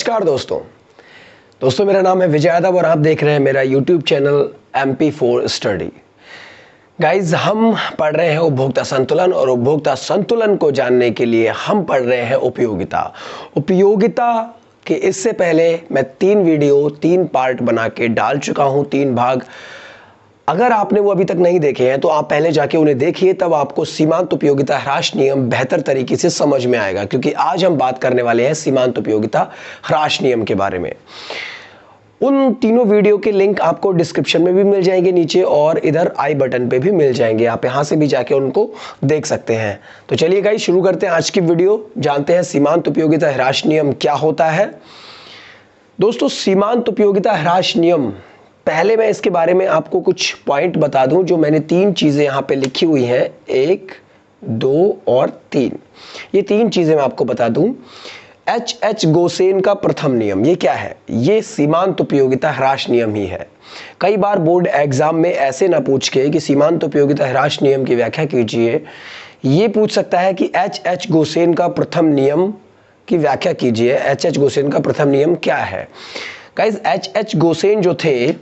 नमस्कार दोस्तों मेरा नाम है विजय यादव और आप देख रहे हैं मेरा YouTube channel MP4 study. Guys, हम पढ़ रहे हैं उपभोक्ता संतुलन और उपभोक्ता संतुलन को जानने के लिए हम पढ़ रहे हैं उपयोगिता के इससे पहले मैं 3 पार्ट बना के डाल चुका हूं, 3 भाग। अगर आपने वो अभी तक नहीं देखे हैं तो आप पहले जाके उन्हें देखिए, तब आपको सीमांत उपयोगिता ह्रास नियम बेहतर तरीके से समझ में आएगा, क्योंकि आज हम बात करने वाले हैं सीमांत उपयोगिता ह्रास नियम के बारे में। उन तीनों वीडियो के लिंक आपको डिस्क्रिप्शन में भी मिल जाएंगे नीचे, और इधर आई बटन पे भी मिल जाएंगे, आप यहां से भी जाके उनको देख सकते हैं। तो चलिए गाइस, शुरू करते हैं आज की वीडियो। जानते हैं सीमांत उपयोगिता ह्रास नियम क्या होता है। दोस्तों, सीमांत उपयोगिता ह्रास नियम, पहले मैं इसके बारे में आपको कुछ पॉइंट बता दूं। जो मैंने 3 चीजें यहां पे लिखी हुई हैं, 1, 2 और 3, ये 3 चीजें मैं आपको बता दूं। H गोसेन का प्रथम नियम, ये क्या है? ये सीमांत उपयोगिता ह्रास नियम ही है। कई बार बोर्ड एग्जाम में ऐसे ना पूछ के कि सीमांत उपयोगिता ह्रास नियम की व्याख्या कीजिए, ये पूछ सकता है कि H गोसेन का प्रथम नियम की व्याख्या कीजिए। H गोसेन का प्रथम नियम क्या है? गाइस, H गोसेन जो थे,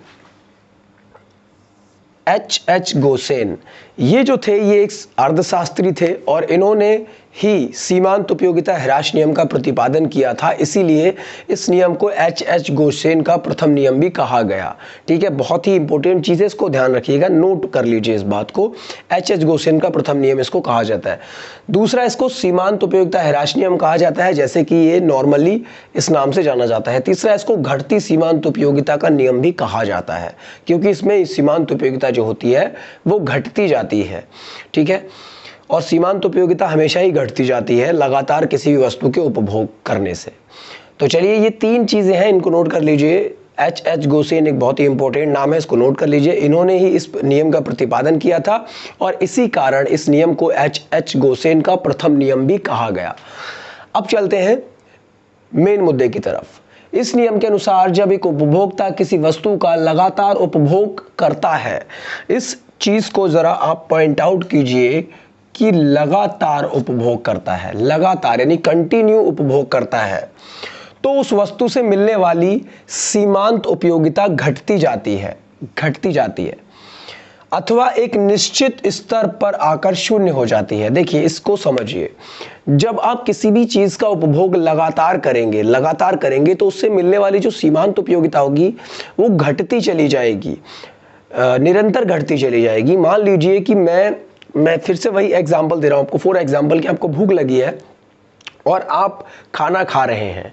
H गोसेन ये जो थे, ये एक अर्थशास्त्री थे और इन्होंने ही सीमांत उपयोगिता ह्रास नियम का प्रतिपादन किया था। इसीलिए इस नियम को H गोसेन का प्रथम नियम भी कहा गया। ठीक है, बहुत ही इंपॉर्टेंट चीज़ है, इसको ध्यान रखिएगा, नोट कर लीजिए इस बात को। H गोसेन का प्रथम नियम इसको कहा जाता है। दूसरा, इसको सीमांत उपयोगिता ह्रास नियम कहा जाता है, जैसे कि ये नॉर्मली इस नाम से जाना जाता है। तीसरा, इसको घटती सीमांत उपयोगिता का नियम भी कहा जाता है, क्योंकि इसमें सीमांत उपयोगिता जो होती है वो घटती जाती है। ठीक है, और सीमांत उपयोगिता हमेशा ही घटती जाती है लगातार किसी भी वस्तु के उपभोग करने से। तो चलिए, ये 3 चीजें हैं, इनको नोट कर लीजिए। H गोसेन एक बहुत ही इंपॉर्टेंट नाम है, इसको नोट कर लीजिए। इन्होंने ही इस नियम का प्रतिपादन किया था और इसी कारण इस नियम को H गोसेन का प्रथम नियम भी कहा गया। अब चलते हैं मेन मुद्दे की तरफ। इस नियम के अनुसार जब एक उपभोक्ता किसी वस्तु का लगातार उपभोग करता है, इस चीज को जरा आप पॉइंट आउट कीजिए कि लगातार उपभोग करता है, लगातार यानी कंटिन्यू उपभोग करता है, तो उस वस्तु से मिलने वाली सीमांत उपयोगिता घटती जाती है अथवा एक निश्चित स्तर पर आकर शून्य हो जाती है। देखिए, इसको समझिए, जब आप किसी भी चीज का उपभोग लगातार करेंगे तो उससे मिलने वाली जो सीमांत उपयोगिता होगी वो घटती चली जाएगी, निरंतर घटती चली जाएगी। मान लीजिए कि मैं फिर से वही एग्जांपल दे रहा हूं आपको, फॉर एग्जांपल कि आपको भूख लगी है और आप खाना खा रहे हैं,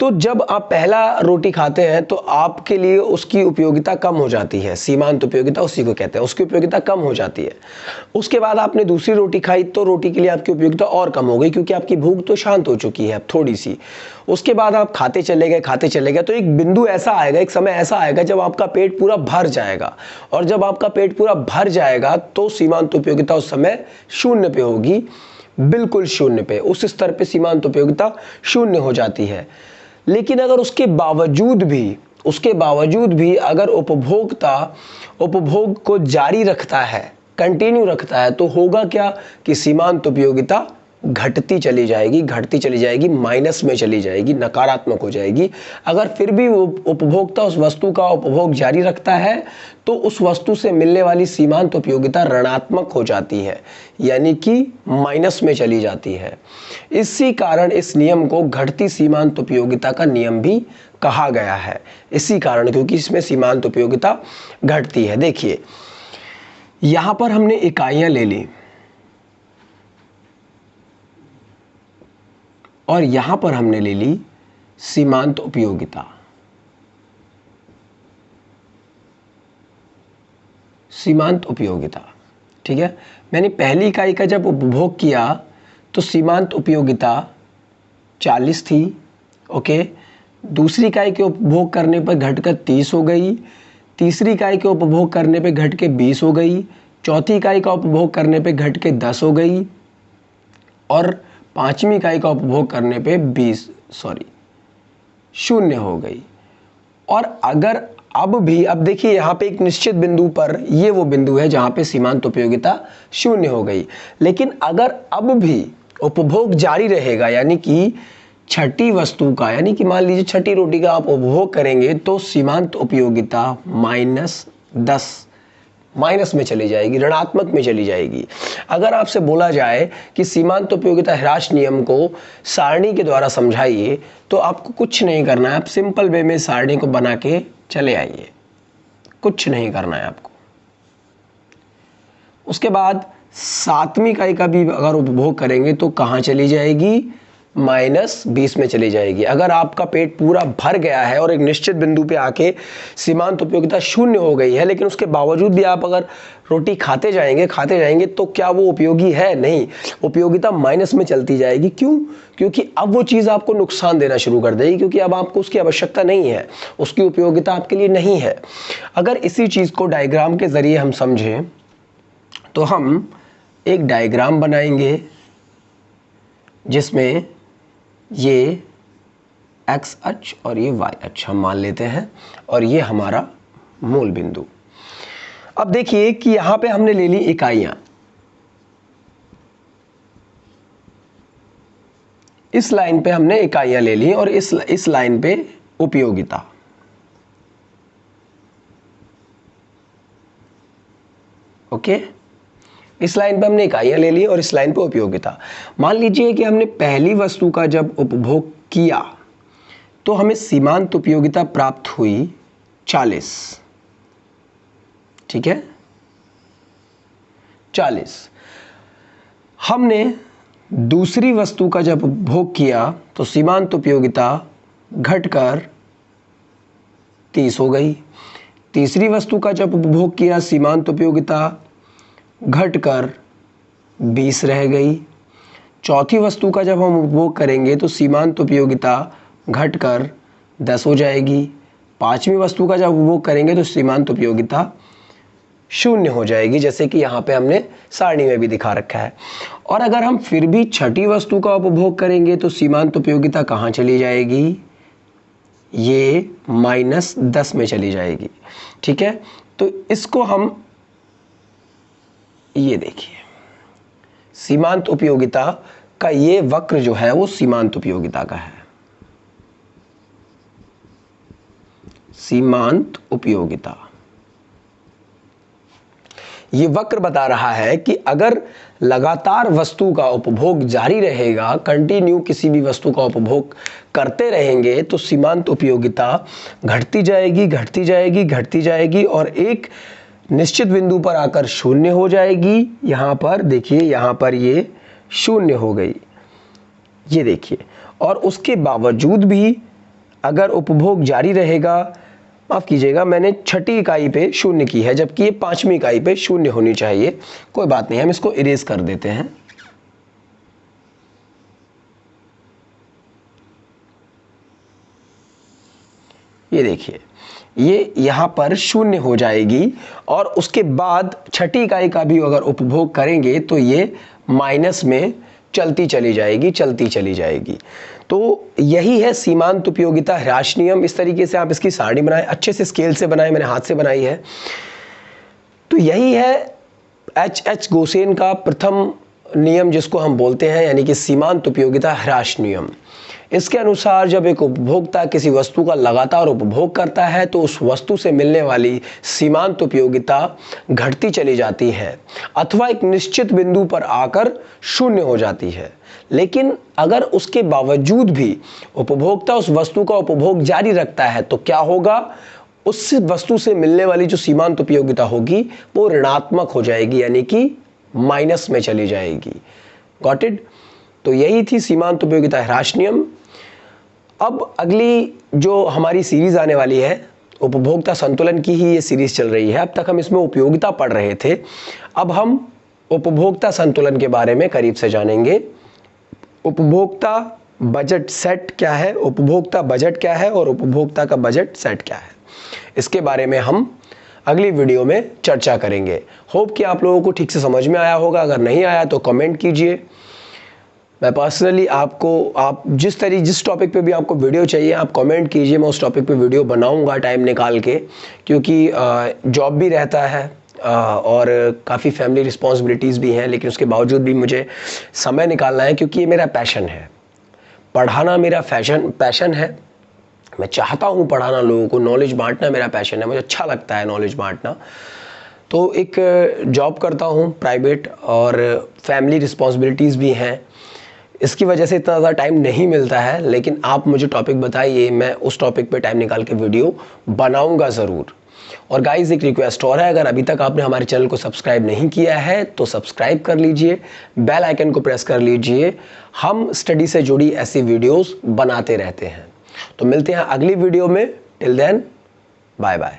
तो जब आप पहला रोटी खाते हैं तो आपके लिए उसकी उपयोगिता कम हो जाती है, सीमांत उपयोगिता उसी को कहते हैं, उसकी उपयोगिता कम हो जाती है। उसके बाद आपने दूसरी रोटी खाई तो रोटी के लिए आपकी उपयोगिता और कम हो गई, क्योंकि आपकी भूख तो शांत हो चुकी है थोड़ी सी। उसके बाद आप खाते चले गए तो एक बिंदु ऐसा आएगा, एक समय ऐसा आएगा जब आपका पेट पूरा भर जाएगा, और जब आपका पेट पूरा भर जाएगा तो सीमांत उपयोगिता उस समय शून्य पे होगी, बिल्कुल शून्य पे, उस स्तर पे सीमांत उपयोगिता शून्य हो जाती है। लेकिन अगर उसके बावजूद भी अगर उपभोक्ता उपभोग को जारी रखता है, कंटिन्यू रखता है, तो होगा क्या कि सीमांत उपयोगिता घटती चली जाएगी, माइनस में चली जाएगी, नकारात्मक हो जाएगी। अगर फिर भी वो उपभोक्ता उस वस्तु का उपभोग जारी रखता है तो उस वस्तु से मिलने वाली सीमांत उपयोगिता ऋणात्मक हो जाती है, यानी कि माइनस में चली जाती है। इसी कारण इस नियम को घटती सीमांत उपयोगिता का नियम भी कहा गया है, इसी कारण, क्योंकि इसमें सीमांत उपयोगिता घटती है। देखिए, यहां पर हमने इकाइयां ले ली और यहां पर हमने ले ली सीमांत उपयोगिता। ठीक है, मैंने पहली इकाई का जब उपभोग किया तो सीमांत उपयोगिता 40 थी। ओके, दूसरी इकाई के उपभोग करने पर घटकर 30 हो गई, तीसरी इकाई के उपभोग करने पर घट के 20 हो गई, चौथी इकाई का उपभोग करने पर घट के 10 हो गई, और 5वीं इकाई का उपभोग करने पे 0 हो गई। और अगर अब देखिए, यहाँ पे एक निश्चित बिंदु पर, ये वो बिंदु है जहाँ पे सीमांत उपयोगिता 0 हो गई। लेकिन अगर अब भी उपभोग जारी रहेगा, यानी कि छठी वस्तु का, यानी कि मान लीजिए छठी रोटी का आप उपभोग करेंगे तो सीमांत उपयोगिता -10 माइनस में चली जाएगी, ऋणात्मक में चली जाएगी। अगर आपसे बोला जाए कि सीमांत उपयोगिता ह्रास नियम को सारणी के द्वारा समझाइए तो आपको कुछ नहीं करना है, आप सिंपल वे में सारणी को बना के चले आइए, कुछ नहीं करना है आपको। उसके बाद 7वीं इकाई का भी अगर उपभोग करेंगे तो कहाँ चली जाएगी, -20 में चली जाएगी। अगर आपका पेट पूरा भर गया है और एक निश्चित बिंदु पे आके सीमांत उपयोगिता 0 हो गई है, लेकिन उसके बावजूद भी आप अगर रोटी खाते जाएंगे तो क्या वो उपयोगी है? नहीं, उपयोगिता माइनस में चलती जाएगी। क्यों? क्योंकि अब वो चीज़ आपको नुकसान देना शुरू कर देगी, क्योंकि अब आपको उसकी आवश्यकता नहीं है, उसकी उपयोगिता आपके लिए नहीं है। अगर इसी चीज़ को डायग्राम के ज़रिए हम समझें तो हम एक डायग्राम बनाएंगे जिसमें ये x अक्ष और ये y अक्ष हम मान लेते हैं और ये हमारा मूल बिंदु। अब देखिए कि यहां पे हमने ले ली इकाइयां, इस लाइन पे हमने इकाइयां ले ली और इस लाइन पे उपयोगिता। ओके, इस लाइन पे हमने इकाइयां ले ली और इस लाइन पे उपयोगिता। मान लीजिए कि हमने पहली वस्तु का जब उपभोग किया तो हमें सीमांत उपयोगिता प्राप्त हुई 40, ठीक है, 40। हमने दूसरी वस्तु का जब उपभोग किया तो सीमांत उपयोगिता घटकर 30 हो गई। तीसरी वस्तु का जब उपभोग किया सीमांत उपयोगिता घटकर 20 रह गई। चौथी वस्तु का जब हम उपभोग करेंगे तो सीमांत उपयोगिता घटकर 10 हो जाएगी। पांचवी वस्तु का जब उपभोग करेंगे तो सीमांत उपयोगिता 0 हो जाएगी, जैसे कि यहाँ पे हमने सारणी में भी दिखा रखा है। और अगर हम फिर भी छठी वस्तु का उपभोग करेंगे तो सीमांत उपयोगिता कहाँ चली जाएगी, ये -10 में चली जाएगी, ठीक है। तो इसको हम ये देखिए, सीमांत उपयोगिता का ये वक्र जो है वो सीमांत उपयोगिता का है। सीमांत उपयोगिता ये वक्र बता रहा है कि अगर लगातार वस्तु का उपभोग जारी रहेगा, कंटिन्यू किसी भी वस्तु का उपभोग करते रहेंगे तो सीमांत उपयोगिता घटती जाएगी, घटती जाएगी, घटती जाएगी और एक निश्चित बिंदु पर आकर 0 हो जाएगी। यहाँ पर देखिए, यहाँ पर ये 0 हो गई, ये देखिए। और उसके बावजूद भी अगर उपभोग जारी रहेगा, माफ़ कीजिएगा मैंने छठी इकाई पे 0 की है, जबकि ये पांचवी इकाई पे 0 होनी चाहिए। कोई बात नहीं, हम इसको इरेज कर देते हैं। ये देखिए, ये यहाँ पर 0 हो जाएगी और उसके बाद छठी इकाई का भी अगर उपभोग करेंगे तो ये माइनस में चलती चली जाएगी, चलती चली जाएगी। तो यही है सीमांत उपयोगिता ह्रास नियम। इस तरीके से आप इसकी सारणी बनाएं, अच्छे से स्केल से बनाएं, मैंने हाथ से बनाई है। तो यही है H.H. गोसेन का प्रथम नियम जिसको हम बोलते हैं, यानी कि सीमांत उपयोगिता ह्रास नियम। इसके अनुसार जब एक उपभोक्ता किसी वस्तु का लगातार उपभोग करता है तो उस वस्तु से मिलने वाली सीमांत उपयोगिता घटती चली जाती है अथवा एक निश्चित बिंदु पर आकर 0 हो जाती है। लेकिन अगर उसके बावजूद भी उपभोक्ता उस वस्तु का उपभोग जारी रखता है तो क्या होगा, उस वस्तु से मिलने वाली जो सीमांत उपयोगिता होगी वो ऋणात्मक हो जाएगी, यानी कि माइनस में चली जाएगी। Got it? तो यही थी सीमांत उपयोगिता ह्रास नियम। अब अगली जो हमारी सीरीज आने वाली है, उपभोक्ता संतुलन की ही ये सीरीज चल रही है। अब तक हम इसमें उपयोगिता पढ़ रहे थे, अब हम उपभोक्ता संतुलन के बारे में करीब से जानेंगे। उपभोक्ता बजट सेट क्या है, उपभोक्ता बजट क्या है और उपभोक्ता का बजट सेट क्या है, इसके बारे में हम अगली वीडियो में चर्चा करेंगे। होप कि आप लोगों को ठीक से समझ में आया होगा। अगर नहीं आया तो कमेंट कीजिए। मैं पर्सनली आपको, आप जिस टॉपिक पे भी आपको वीडियो चाहिए आप कमेंट कीजिए, मैं उस टॉपिक पे वीडियो बनाऊंगा टाइम निकाल के, क्योंकि जॉब भी रहता है और काफ़ी फैमिली रिस्पॉन्सिबिलिटीज़ भी हैं, लेकिन उसके बावजूद भी मुझे समय निकालना है क्योंकि ये मेरा पैशन है। पढ़ाना मेरा पैशन है। मैं चाहता हूँ पढ़ाना लोगों को, नॉलेज बांटना मेरा पैशन है, मुझे अच्छा लगता है नॉलेज बांटना। तो एक जॉब करता हूँ प्राइवेट और फैमिली रिस्पॉन्सिबिलिटीज़ भी हैं, इसकी वजह से इतना ज़्यादा टाइम नहीं मिलता है। लेकिन आप मुझे टॉपिक बताइए, मैं उस टॉपिक पे टाइम निकाल के वीडियो बनाऊंगा ज़रूर। और गाइस एक रिक्वेस्ट और है, अगर अभी तक आपने हमारे चैनल को सब्सक्राइब नहीं किया है तो सब्सक्राइब कर लीजिए, बेल आइकन को प्रेस कर लीजिए। हम स्टडी से जुड़ी ऐसी वीडियोस बनाते रहते हैं। तो मिलते हैं अगली वीडियो में। Till then bye bye.